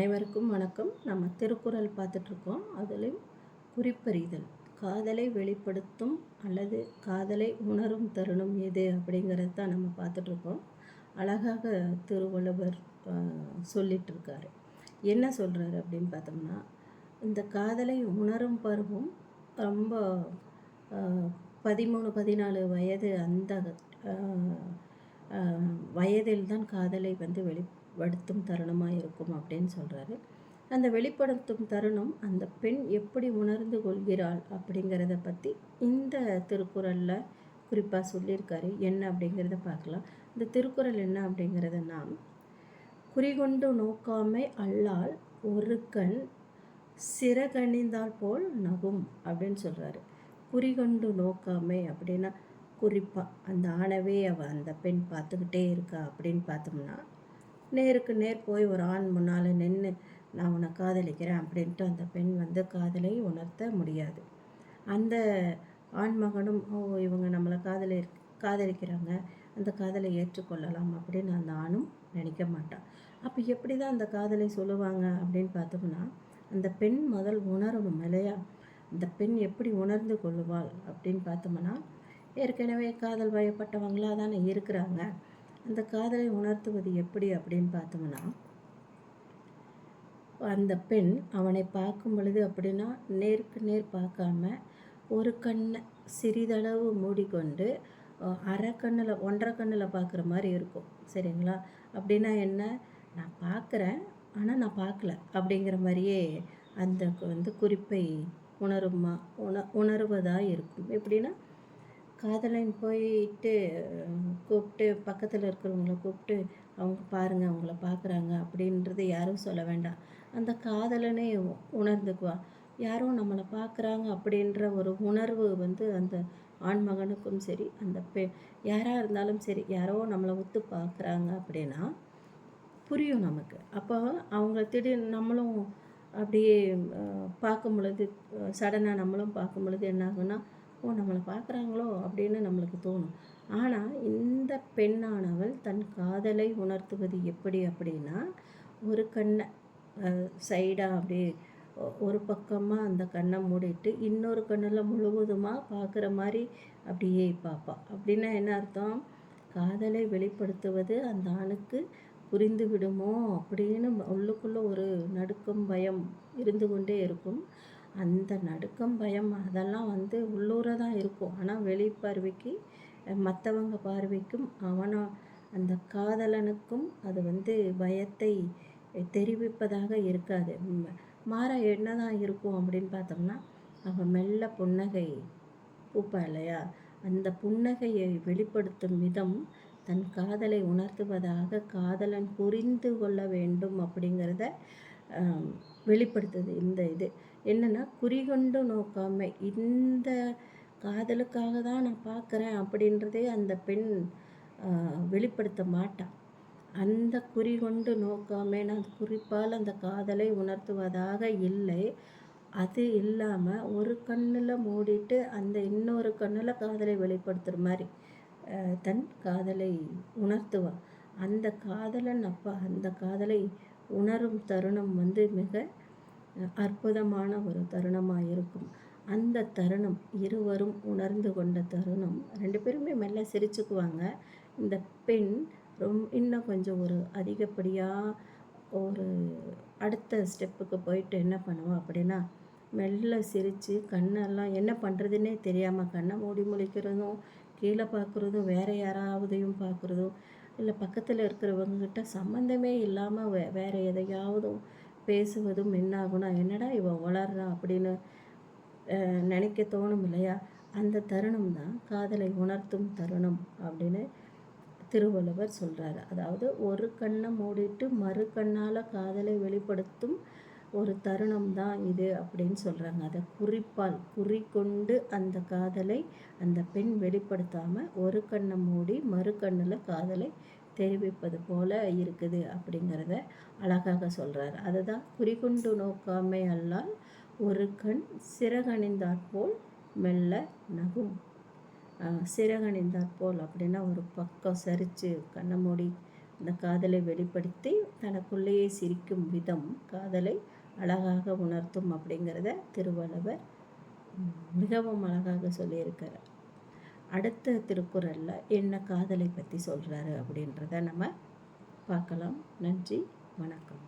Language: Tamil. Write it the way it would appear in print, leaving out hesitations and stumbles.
அனைவருக்கும் வணக்கம். நம்ம திருக்குறள் பார்த்துட்ருக்கோம். அதுலேயும் குறிப்பறிதல், காதலை வெளிப்படுத்தும் அல்லது காதலை உணரும் தருணம் எது அப்படிங்கிறது தான் நம்ம பார்த்துட்ருக்கோம். அழகாக திருவள்ளுவர் சொல்லிகிட்ருக்காரு. என்ன சொல்கிறாரு அப்படின்னு பார்த்தோம்னா, இந்த காதலை உணரும் பருவம் ரொம்ப 13-14 வயது அந்த வயதில் தான் காதலை வெளிப்படுத்தும் தருணமாக இருக்கும் அப்படின்னு சொல்கிறாரு. அந்த வெளிப்படுத்தும் தருணம் அந்த பெண் எப்படி உணர்ந்து கொள்கிறாள் அப்படிங்கிறத பற்றி இந்த திருக்குறளில் குறிப்பாக சொல்லியிருக்காரு. என்ன அப்படிங்கிறத பார்க்கலாம். இந்த திருக்குறள் என்ன அப்படிங்கிறத நாம் குறிகொண்டு நோக்காமை அல்லால் ஒரு கண் சிறகணிந்தால் போல் நகும் அப்படின்னு சொல்கிறாரு. குறிகொண்டு நோக்காமை அப்படின்னா குறிப்பாக அந்த ஆணவே அந்த பெண் பார்த்துக்கிட்டே இருக்கா அப்படின்னு பார்த்தோம்னா, நேருக்கு நேர் போய் ஒரு ஆண் முன்னால் நின்று நான் உன்னை காதலிக்கிறேன் அப்படின்ட்டு அந்த பெண் காதலை உணர்த்த முடியாது. அந்த ஆண்மகனும் இவங்க நம்மளை காதலிக்கிறாங்க, அந்த காதலை ஏற்றுக்கொள்ளலாம் அப்படின்னு அந்த ஆணும் நினைக்க மாட்டான். அப்போ எப்படி தான் அந்த காதலை சொல்லுவாங்க அப்படின்னு பார்த்தோம்னா, அந்த பெண் முதல் உணரணும் இல்லையா? அந்த பெண் எப்படி உணர்ந்து கொள்ளுவாள் அப்படின்னு பார்த்தோம்னா, ஏற்கனவே காதல் வயப்பட்டவங்களாக தானே இருக்கிறாங்க. அந்த காதலை உணர்த்துவது எப்படி அப்படின்னு பார்த்தோம்னா, அந்த பெண் அவனை பார்க்கும் பொழுது அப்படின்னா நேருக்கு நேர் பார்க்காம ஒரு கண்ணை சிறிதளவு மூடிக்கொண்டு அரை கண்ணில் 1.5 கண்ணில் பார்க்குற மாதிரி இருக்கும். சரிங்களா? அப்படின்னா என்ன, நான் பார்க்குறேன் ஆனால் நான் பார்க்கல அப்படிங்கிற மாதிரியே அந்த குறிப்பை உணருவதாக இருக்கும். எப்படின்னா, காதலன் போயிட்டு கூப்பிட்டு பக்கத்தில் இருக்கிறவங்கள கூப்பிட்டு அவங்க பாருங்கள் அவங்கள பார்க்குறாங்க அப்படின்றது யாரும் சொல்ல வேண்டாம். அந்த காதலனே உணர்ந்துக்குவா. யாரும் நம்மளை பார்க்குறாங்க அப்படின்ற ஒரு உணர்வு அந்த ஆண்மகனுக்கும் சரி, அந்த யாராக இருந்தாலும் சரி, யாரோ நம்மளை ஒத்து பார்க்குறாங்க அப்படின்னா புரியும் நமக்கு. அப்போ அவங்க திடீர்னு நம்மளும் அப்படியே பார்க்கும் பொழுது சடனாக நம்மளும் பார்க்கும் பொழுது என்ன ஆகுன்னா, நம்மளை பார்க்குறாங்களோ அப்படின்னு நம்மளுக்கு தோணும். ஆனால் இந்த பெண்ணானவள் தன் காதலை உணர்த்துவது எப்படி அப்படின்னா, ஒரு கண்ணை சைடாக அப்படியே ஒரு பக்கமாக அந்த கண்ணை மூடிட்டு இன்னொரு கண்ணில் முழுவதுமாக பார்க்குற மாதிரி அப்படியே பார்ப்பா. அப்படின்னா என்ன அர்த்தம்? காதலை வெளிப்படுத்துவது அந்த ஆணுக்கு புரிந்து விடுமோ அப்படின்னு உள்ளுக்குள்ளே ஒரு நடுக்கம், பயம் இருந்து கொண்டே இருக்கும். அந்த நடுக்கம், பயம் அதெல்லாம் உள்ளூர தான் இருக்கும். ஆனால் வெளிப்பார்வைக்கு மற்றவங்க பார்வைக்கும் அந்த காதலனுக்கும் அது பயத்தை தெரிவிப்பதாக இருக்காது. மாற என்ன தான் இருக்கும் அப்படின்னு பார்த்தோம்னா, அவன் மெல்ல புன்னகை பூப்பா இல்லையா? அந்த புன்னகையை வெளிப்படுத்தும் விதம் தன் காதலை உணர்த்துவதாக காதலன் புரிந்து கொள்ள வேண்டும் அப்படிங்கிறத வெளிப்படுத்துது. இது என்னென்னா, குறிகொண்டு நோக்காமை. இந்த காதலுக்காக தான் நான் பார்க்குறேன் அப்படின்றதே அந்த பெண் வெளிப்படுத்த மாட்டான். அந்த குறிகொண்டு நோக்காமைன்னா அந்த குறிப்பால் அந்த காதலை உணர்த்துவதாக இல்லை. அது இல்லாமல் ஒரு கண்ணில் மூடிட்டு அந்த இன்னொரு கண்ணில் காதலை வெளிப்படுத்துகிற மாதிரி தன் காதலை உணர்த்துவாள். அந்த காதலன் அந்த காதலை உணரும் தருணம் மிக அற்புதமான ஒரு தருணமாக இருக்கும். அந்த தருணம் இருவரும் உணர்ந்து கொண்ட தருணம். 2 பேருமே மெல்ல சிரிச்சுக்குவாங்க. இந்த பெண் இன்னும் கொஞ்சம் ஒரு அதிகப்படியாக ஒரு அடுத்த ஸ்டெப்புக்கு போயிட்டு என்ன பண்ணுவோம் அப்படின்னா, மெல்ல சிரித்து கண்ணெல்லாம் என்ன பண்ணுறதுன்னே தெரியாமல் கண்ணை மூடி முழிக்கிறதும், கீழே பார்க்குறதும், வேறு யாராவதையும் பார்க்குறதும், இல்லை பக்கத்தில் இருக்கிறவங்ககிட்ட சம்மந்தமே இல்லாமல் வேறு எதையாவதும் பேசுவதும் என்ன ஆகுனா, என்னடா இவன் வளர்றா அப்படின்னு நினைக்க தோணும் இல்லையா? அந்த தருணம் தான் காதலை உணர்த்தும் தருணம் அப்படின்னு திருவள்ளுவர் சொல்கிறாரு. அதாவது ஒரு கண்ணை மூடிட்டு மறு கண்ணால் காதலை வெளிப்படுத்தும் ஒரு தருணம் தான் இது அப்படின்னு சொல்கிறாங்க. அதை குறிக்கொண்டு அந்த காதலை அந்த பெண் வெளிப்படுத்தாமல் ஒரு கண்ணை மூடி மறு கண்ணில் காதலை தெரிவிப்பது போல இருக்குது அப்படிங்கிறத அழகாக சொல்கிறார். அதுதான் குறிகொண்டு நோக்காமை அல்லால் ஒரு கண் சிறகணிந்தாற்போல் மெல்ல நகும். சிறகணிந்தாற்போல் அப்படின்னா ஒரு பக்கம் சரித்து கண்ணை மூடி இந்த காதலை வெளிப்படுத்தி தனக்குள்ளேயே சிரிக்கும் விதம் காதலை அழகாக உணர்த்தும் அப்படிங்கிறத திருவள்ளுவர் மிகவும் அழகாக சொல்லியிருக்கிறார். அடுத்த திருக்குறளில் என்ன காதலை பற்றி சொல்கிறாரு அப்படின்றத நம்ம பார்க்கலாம். நன்றி, வணக்கம்.